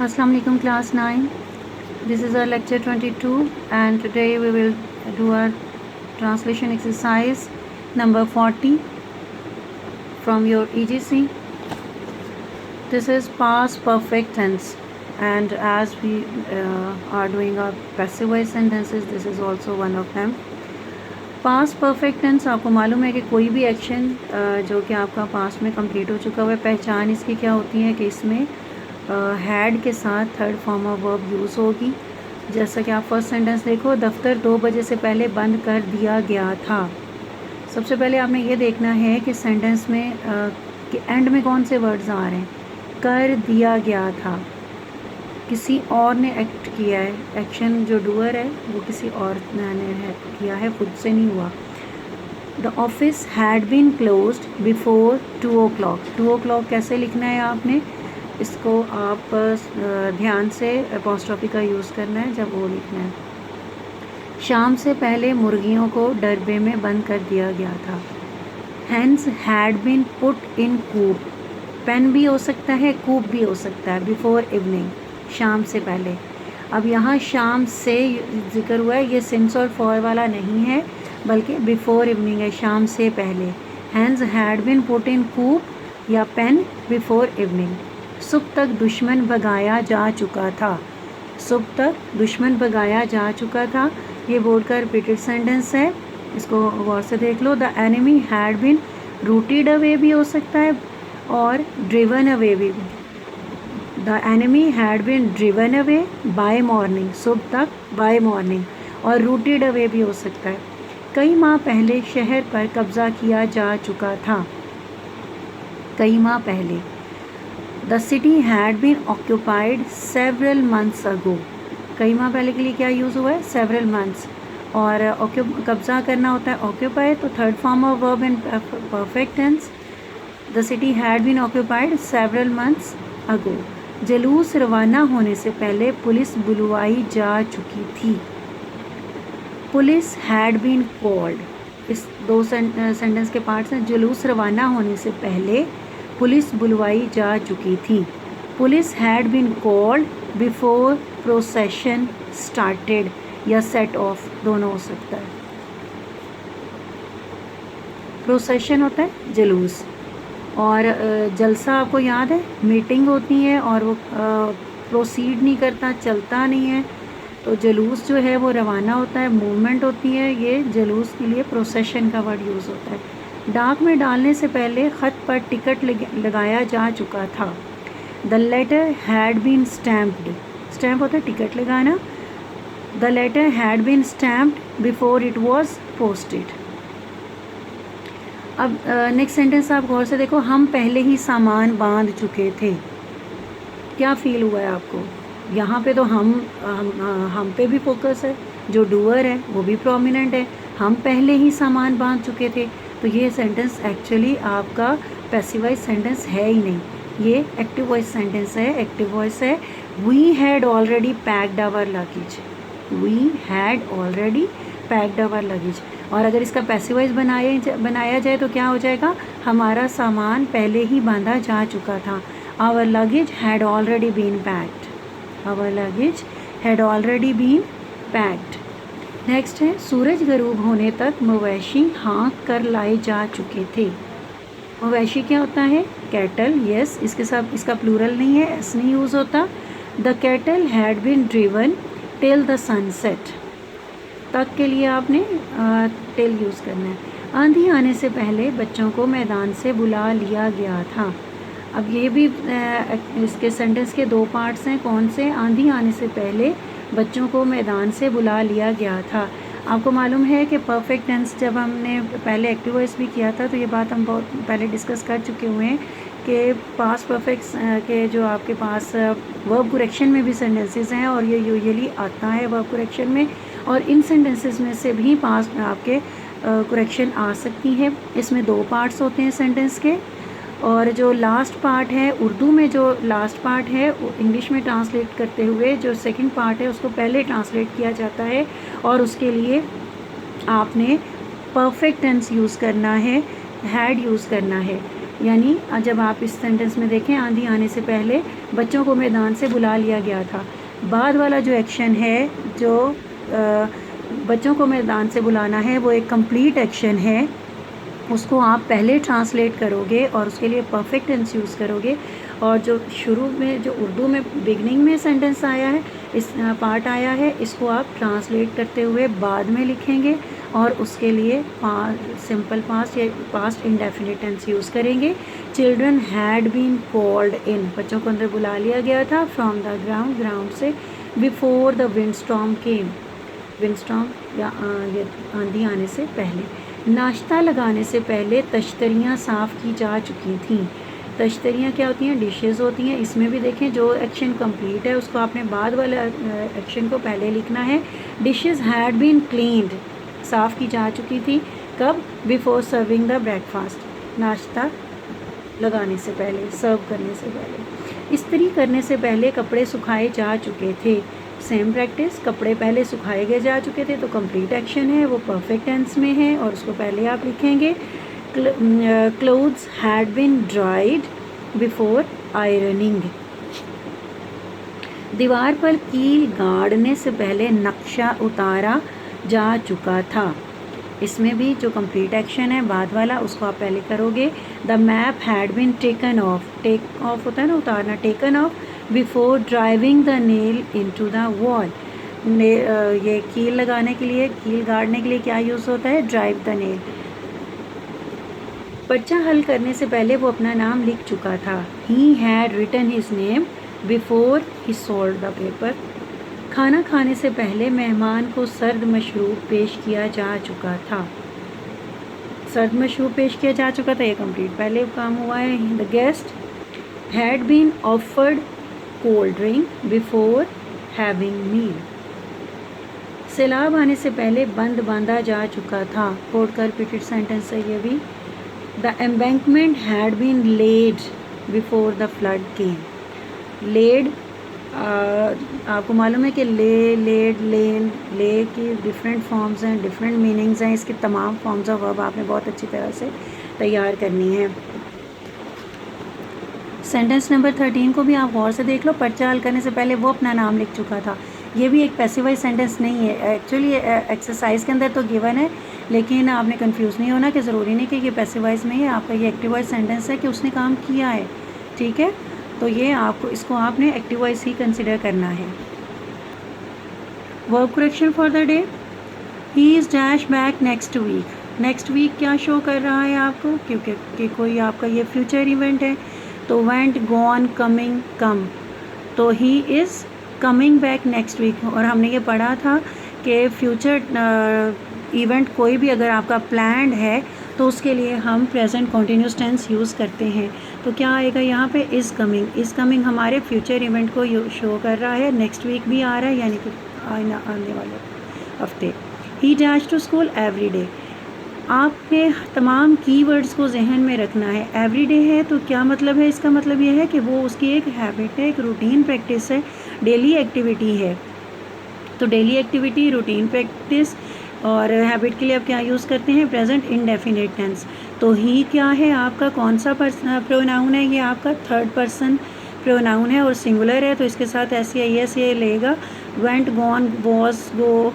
Assalamu alaikum class 9. This is our lecture 22 and today we will do our translation exercise number 40 from your EGC. This is past perfect tense and as we are doing our passive voice sentences, this is also one of them. Past perfect tense आपको मालूम है कि कोई भी action जो कि आपका past में कंप्लीट हो चुका हुआ है, पहचान इसकी क्या होती है कि इसमें हैड के साथ third form of verb use होगी। जैसा कि आप फर्स्ट सेंटेंस देखो, दफ्तर 2 बजे से पहले बंद कर दिया गया था। सबसे पहले आपने ये देखना है कि सेंटेंस में कि एंड में कौन से वर्ड्स आ रहे हैं। कर दिया गया था, किसी और ने एक्ट किया है, एक्शन जो डूअर है वो किसी और ने किया है, खुद से नहीं हुआ। The office had been closed before 2 o'clock। 2 o'clock कैसे लिखना है आपने, इसको आप ध्यान से अपॉस्ट्रोफी का यूज़ करना है जब वो लिखना है। शाम से पहले मुर्गियों को डरबे में बंद कर दिया गया था। Hens had been put in coop. Pen भी हो सकता है, कूप भी हो सकता है। बिफोर इवनिंग, शाम से पहले। अब यहाँ शाम से जिक्र हुआ है, ये सिंस और फॉर वाला नहीं है बल्कि बिफोर इवनिंग है, शाम से पहले। Hens had been put in coop या पेन बिफोर इवनिंग। सुबह तक दुश्मन भगाया जा चुका था। सुबह तक दुश्मन भगाया जा चुका था, ये बोर्ड का रिपीटेड सेंटेंस है, इसको गौर से देख लो। The enemy had been routed away भी हो सकता है और ड्रिवन अवे भी। The enemy had been driven away by morning, सुबह तक बाय मॉर्निंग, और रूटेड अवे भी हो सकता है। कई माह पहले शहर पर कब्जा किया जा चुका था। कई माह पहले। The city had been occupied several months ago. कई माह पहले के लिए क्या यूज़ हुआ है, सेवरल मंथ्स। और कब्जा करना होता है ऑक्यूपाई, तो third form of verb in perfect tense. The city had been occupied several months ago. जुलूस रवाना होने से पहले पुलिस बुलवाई जा चुकी थी। Police had been called. इस दो सेंटेंस के पार्ट्स हैं। जुलूस रवाना होने से पहले पुलिस बुलवाई जा चुकी थी। Police had been called before procession started या सेट ऑफ, दोनों हो सकता है। प्रोसेशन होता है जुलूस, और जलसा आपको याद है, मीटिंग होती है और वो प्रोसीड नहीं करता, चलता नहीं है, तो जुलूस जो है वो रवाना होता है, मूवमेंट होती है। ये जुलूस के लिए प्रोसेशन का वर्ड यूज़ होता है। डाक में डालने से पहले ख़त पर टिकट लगाया जा चुका था। The letter had been stamped. Stamp होता है टिकट लगाना। The letter had been stamped before it was posted. अब नेक्स्ट सेंटेंस आप गौर से देखो, हम पहले ही सामान बांध चुके थे। क्या फील हुआ है आपको? यहाँ पे तो हम पे भी फोकस है, जो डूअर है वो भी प्रोमिनेंट है। हम पहले ही सामान बांध चुके थे, तो ये सेंटेंस एक्चुअली आपका पैसिव वॉइस सेंटेंस है ही नहीं, ये एक्टिव वॉइस सेंटेंस है। एक्टिव वॉइस है। We had already packed our luggage. We had already packed our luggage. और अगर इसका पैसिव वॉइस बनाया जाए तो क्या हो जाएगा, हमारा सामान पहले ही बांधा जा चुका था। Our luggage had already been packed. Our luggage had already been packed. Next है, सूरज गरूब होने तक मवेशी हाँक कर लाए जा चुके थे। मवेशी क्या होता है, कैटल। यस, इसके साथ इसका प्लूरल नहीं है, एस नहीं यूज़ होता। The cattle had been driven till the sunset. तक के लिए आपने टिल यूज़ करना है। आंधी आने से पहले बच्चों को मैदान से बुला लिया गया था। अब ये भी इसके सेंटेंस के 2 पार्ट्स हैं। कौन से? आंधी आने से पहले बच्चों को मैदान से बुला लिया गया था। आपको मालूम है कि परफेक्ट टेंस जब हमने पहले एक्टिव वॉइस भी किया था तो ये बात हम बहुत पहले डिस्कस कर चुके हुए हैं कि पास्ट परफेक्ट के जो आपके पास वर्ब करेक्शन में भी सेंटेंसेस हैं और ये यूजुअली आता है वर्ब करेक्शन में, और इन सेंटेंसेस में से भी पास्ट आपके करेक्शन आ सकती है। इसमें 2 पार्ट्स होते हैं सेंटेंस के, और जो लास्ट पार्ट है उर्दू में, जो लास्ट पार्ट है इंग्लिश में ट्रांसलेट करते हुए जो सेकंड पार्ट है उसको पहले ट्रांसलेट किया जाता है, और उसके लिए आपने परफेक्ट टेंस यूज़ करना है, हैड यूज़ करना है। यानी जब आप इस सेंटेंस में देखें, आंधी आने से पहले बच्चों को मैदान से बुला लिया गया था। बाद वाला जो एक्शन है, जो बच्चों को मैदान से बुलाना है, वो एक कंप्लीट एक्शन है। उसको आप पहले ट्रांसलेट करोगे और उसके लिए परफेक्ट टेंस यूज़ करोगे। और जो शुरू में, जो उर्दू में बिगनिंग में सेंटेंस आया है, इस पार्ट आया है, इसको आप ट्रांसलेट करते हुए बाद में लिखेंगे और उसके लिए सिंपल पास्ट या पास्ट इंडेफिनिट टेंस यूज़ करेंगे। Children had been called in, बच्चों को अंदर बुला लिया गया था, फ्रॉम द ग्राउंड, ग्राउंड से, before the wind storm came, wind storm या आंधी आने से पहले। नाश्ता लगाने से पहले तश्तरियाँ साफ़ की जा चुकी थीं। तश्तरियाँ क्या होती हैं? डिशेस होती हैं। इसमें भी देखें, जो एक्शन कंप्लीट है उसको आपने बाद वाले एक्शन को पहले लिखना है। डिशेस हैड बीन क्लीन्ड, साफ़ की जा चुकी थी। कब? बिफोर सर्विंग द ब्रेकफास्ट, नाश्ता लगाने से पहले, सर्व करने से पहले। इस्त्री करने से पहले कपड़े सुखाए जा चुके थे। सेम प्रैक्टिस, कपड़े पहले सुखाए गए जा चुके थे तो कंप्लीट एक्शन है, वो परफेक्ट टेंस में है और उसको पहले आप लिखेंगे। Clothes had been dried before ironing. दीवार पर कील गाड़ने से पहले नक्शा उतारा जा चुका था। इसमें भी जो कंप्लीट एक्शन है बाद वाला, उसको आप पहले करोगे। The map had been taken off, take off होता है ना उतारना, taken off before driving the nail into the wall. ये कील लगाने के लिए, कील गाड़ने के लिए क्या यूज़ होता है? Drive the nail. पर्चा हल करने से पहले वो अपना नाम लिख चुका था। He had written his name before he sold the paper. खाना खाने से पहले मेहमान को सर्द मशरूब पेश किया जा चुका था। सर्द मशरूब पेश किया जा चुका था, ये कंप्लीट पहले काम हुआ है। The guest had been offered cold drink before having meal. सैलाब आने से पहले बंद बांधा जा चुका था। कोड का रिपीटेड सेंटेंस है ये भी। The embankment had been laid before the flood came. Laid, आपको मालूम है कि ले, लेड, लेन, ले की डिफरेंट फॉर्म्स हैं, डिफरेंट मीनिंग्स हैं। इसकी तमाम फॉर्म्स ऑफ वर्ब आपने बहुत अच्छी तरह से तैयार करनी है। सेंटेंस नंबर 13 को भी आप गौर से देख लो। पर्चा हल करने से पहले वो अपना नाम लिख चुका था। ये भी एक पैसिवाइज सेंटेंस नहीं है, एक्चुअली एक्सरसाइज के अंदर तो गिवन है, लेकिन आपने कंफ्यूज नहीं होना कि ज़रूरी नहीं कि ये पैसिवाइज में है, आपका ये एक्टिवाइज सेंटेंस है कि उसने काम किया है। ठीक है, तो ये आपको, इसको आपने एक्टिवाइज ही कंसिडर करना है। Verb correction for the day. He is dash back next week. Next week क्या शो कर रहा है आपको? क्योंकि कोई आपका ये फ्यूचर इवेंट है, तो वेंट, गॉन, कमिंग, कम, तो he is coming back next week. और हमने ये पढ़ा था कि फ्यूचर इवेंट कोई भी अगर आपका प्लान्ड है तो उसके लिए हम प्रेजेंट कॉन्टीन्यूस टेंस यूज़ करते हैं। तो क्या आएगा यहाँ पे? Is coming. इज़ कमिंग हमारे फ्यूचर इवेंट को शो कर रहा है। नेक्स्ट वीक भी आ रहा है, यानी कि आने वाले हफ्ते। He dash to school every day. आपने तमाम कीवर्ड्स को जहन में रखना है। एवरीडे है तो क्या मतलब है? इसका मतलब ये है कि वो उसकी एक हैबिट है, एक रूटीन प्रैक्टिस है, डेली एक्टिविटी है। तो डेली एक्टिविटी, रूटीन प्रैक्टिस और हैबिट के लिए आप क्या यूज़ करते हैं? Present indefinite tense. तो ही क्या है आपका? कौन सा प्रोनाउन है? ये आपका थर्ड पर्सन प्रोनाउन है और सिंगुलर है, तो इसके साथ एस ये लेगा। वेंट, गॉन, वॉज, गो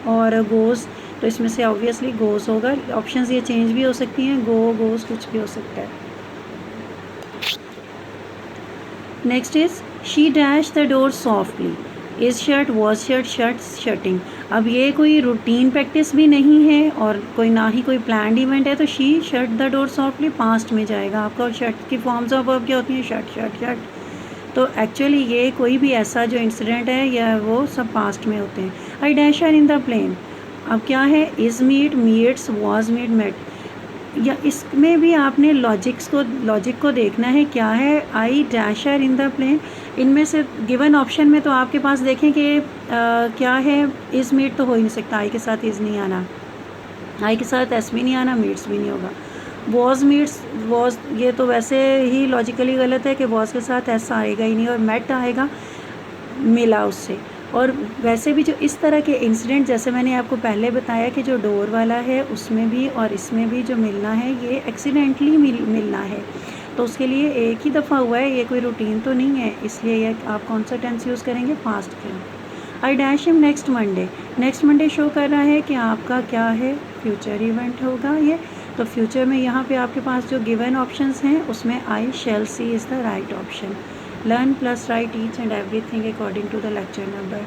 और गोज़, तो इसमें से ऑब्वियसली गोज़ होगा। ऑप्शंस ये चेंज भी हो सकती हैं, गो, गोज़, कुछ भी हो सकता है। Next is she dash the door softly. Is shut, was shut, shut, shutting. अब ये कोई रूटीन प्रैक्टिस भी नहीं है और कोई ना ही कोई प्लान्ड इवेंट है, तो she shut the door softly past में जाएगा आपका। और शट की फॉर्म्स ऑफ वर्ब क्या होती हैं? Shut, shut, shut. तो एक्चुअली ये कोई भी ऐसा जो इंसिडेंट है या वो सब पास्ट में होते हैं। I dash her in the plane. अब क्या है? Is meet, meets, was meet, met. या इसमें भी आपने लॉजिक को देखना है। क्या है? I dash her in the plane. इनमें से गिवन ऑप्शन में तो आपके पास देखें कि क्या है? इज़ मीट तो हो ही नहीं सकता, आई के साथ इज़ नहीं आना, आई के साथ एस भी नहीं आना, मीट्स भी नहीं होगा। वॉज मीट्स, वॉज, ये तो वैसे ही लॉजिकली गलत है कि वॉज के साथ एस आएगा ही नहीं, और मेट आएगा मिला उससे। और वैसे भी जो इस तरह के इंसिडेंट, जैसे मैंने आपको पहले बताया कि जो डोर वाला है उसमें भी और इसमें भी जो मिलना है ये एक्सीडेंटली मिलना है, तो उसके लिए एक ही दफ़ा हुआ है, ये कोई रूटीन तो नहीं है, इसलिए ये आप कौन सा टेंस यूज़ करेंगे, पास्ट का। I dash him next Monday, next Monday show कर रहा है कि आपका क्या है, फ्यूचर इवेंट होगा ये। तो फ्यूचर में यहाँ पे आपके पास जो गिवन ऑप्शंस हैं उसमें I shall see is the right option. Learn plus write each and everything according to the lecture number